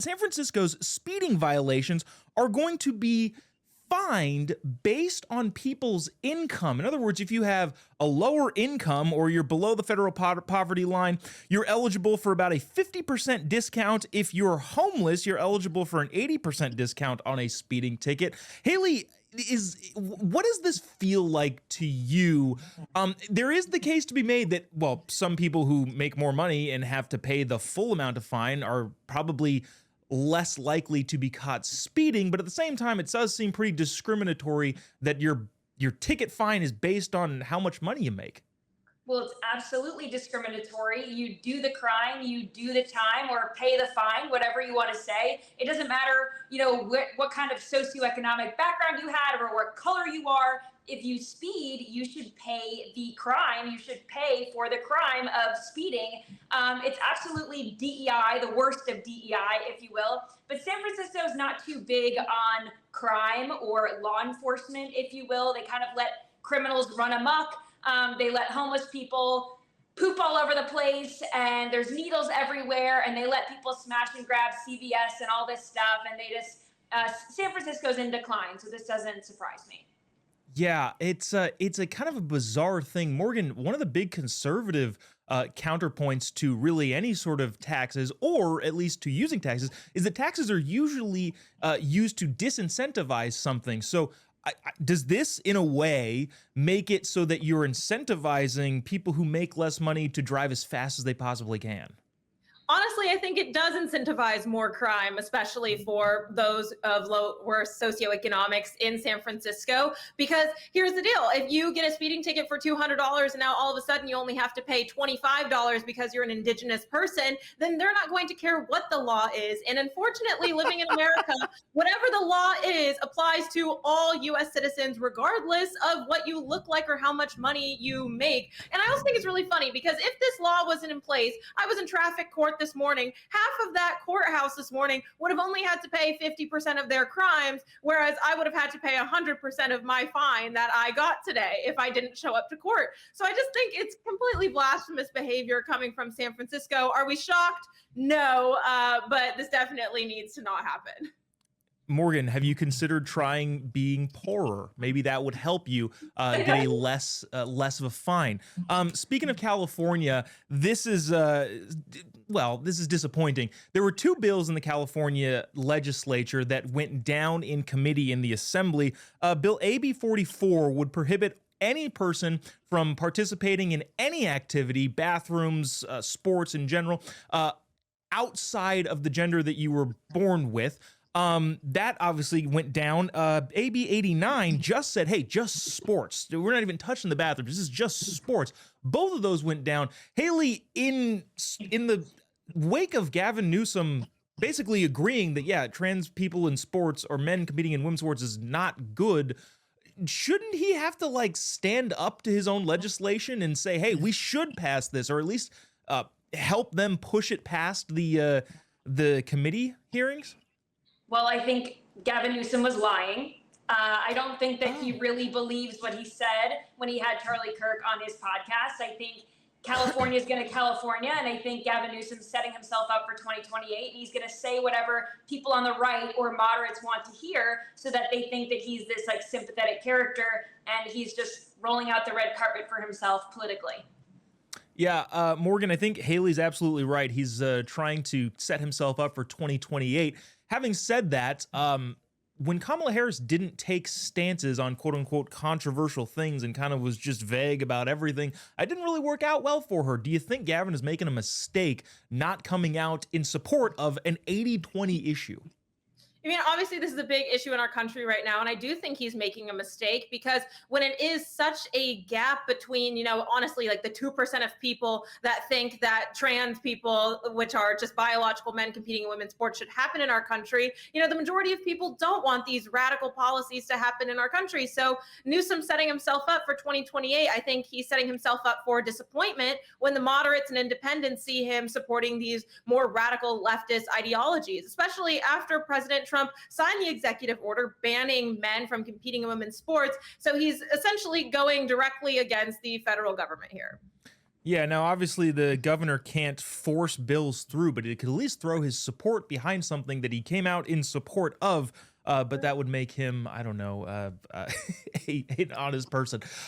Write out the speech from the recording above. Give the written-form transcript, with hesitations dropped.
San Francisco's speeding violations are going to be fined based on people's income. In other words, if you have a lower income or you're below the federal poverty line, you're eligible for about a 50% discount. If you're homeless, you're eligible for an 80% discount on a speeding ticket. Hayley, what does this feel like to you? There is the case to be made that, well, some people who make more money and have to pay the full amount of fine are probably less likely to be caught speeding, but at the same time, it does seem pretty discriminatory that your ticket fine is based on how much money you make. Well, it's absolutely discriminatory. You do the crime, you do the time, or pay the fine, whatever you want to say. It doesn't matter, what kind of socioeconomic background you had or what color you are. If you speed, you should pay the crime. You should pay for the crime of speeding. It's absolutely DEI, the worst of DEI, if you will. But San Francisco is not too big on crime or law enforcement, if you will. They kind of let criminals run amok. They let homeless people poop all over the place, and there's needles everywhere, and they let people smash and grab CVS and all this stuff, and they just San Francisco's in decline, so this doesn't surprise me. Yeah, it's a kind of a bizarre thing. Morgonn, one of the big conservative counterpoints to really any sort of taxes, or at least to using taxes, is that taxes are usually used to disincentivize something. So does this, in a way, make it so that you're incentivizing people who make less money to drive as fast as they possibly can? Honestly, I think it does incentivize more crime, especially for those of lower socioeconomics in San Francisco. Because here's the deal. If you get a speeding ticket for $200 and now all of a sudden you only have to pay $25 because you're an indigenous person, then they're not going to care what the law is. And unfortunately, living in America, whatever the law is applies to all U.S. citizens, regardless of what you look like or how much money you make. And I also think it's really funny because if this law wasn't in place, I was in traffic court this morning, half of that courthouse this morning would have only had to pay 50% of their crimes, whereas I would have had to pay 100% of my fine that I got today if I didn't show up to court. So I just think it's completely blasphemous behavior coming from San Francisco. Are we shocked? No, but this definitely needs to not happen. Morgonn, have you considered trying being poorer? Maybe that would help you get a less of a fine. Speaking of California, this is disappointing. There were two bills in the California legislature that went down in committee in the Assembly. Bill AB 44 would prohibit any person from participating in any activity, bathrooms, sports in general, outside of the gender that you were born with. That obviously went down. AB 89 just said, hey, just sports. We're not even touching the bathrooms. This is just sports. Both of those went down. Hayley, in the wake of Gavin Newsom basically agreeing that, yeah, trans people in sports or men competing in women's sports is not good, shouldn't he have to stand up to his own legislation and say, hey, we should pass this, or at least help them push it past the committee hearings? Well, I think Gavin Newsom was lying. I don't think that he really believes what he said when he had Charlie Kirk on his podcast. I think California is going to California, and I think Gavin Newsom's setting himself up for 2028. And he's going to say whatever people on the right or moderates want to hear, so that they think that he's this sympathetic character, and he's just rolling out the red carpet for himself politically. Yeah, Morgonn, I think Hayley's absolutely right. He's trying to set himself up for 2028. Having said that, when Kamala Harris didn't take stances on quote-unquote controversial things and kind of was just vague about everything, it didn't really work out well for her. Do you think Gavin is making a mistake not coming out in support of an 80-20 issue? I mean, obviously, this is a big issue in our country right now, and I do think he's making a mistake because when it is such a gap between, honestly, the 2% of people that think that trans people, which are just biological men competing in women's sports, should happen in our country, the majority of people don't want these radical policies to happen in our country. So Newsom setting himself up for 2028, I think he's setting himself up for disappointment when the moderates and independents see him supporting these more radical leftist ideologies, especially after President Trump signed the executive order banning men from competing in women's sports. So he's essentially going directly against the federal government here. Yeah, now obviously the governor can't force bills through, but he could at least throw his support behind something that he came out in support of. But that would make him, I don't know, an honest person.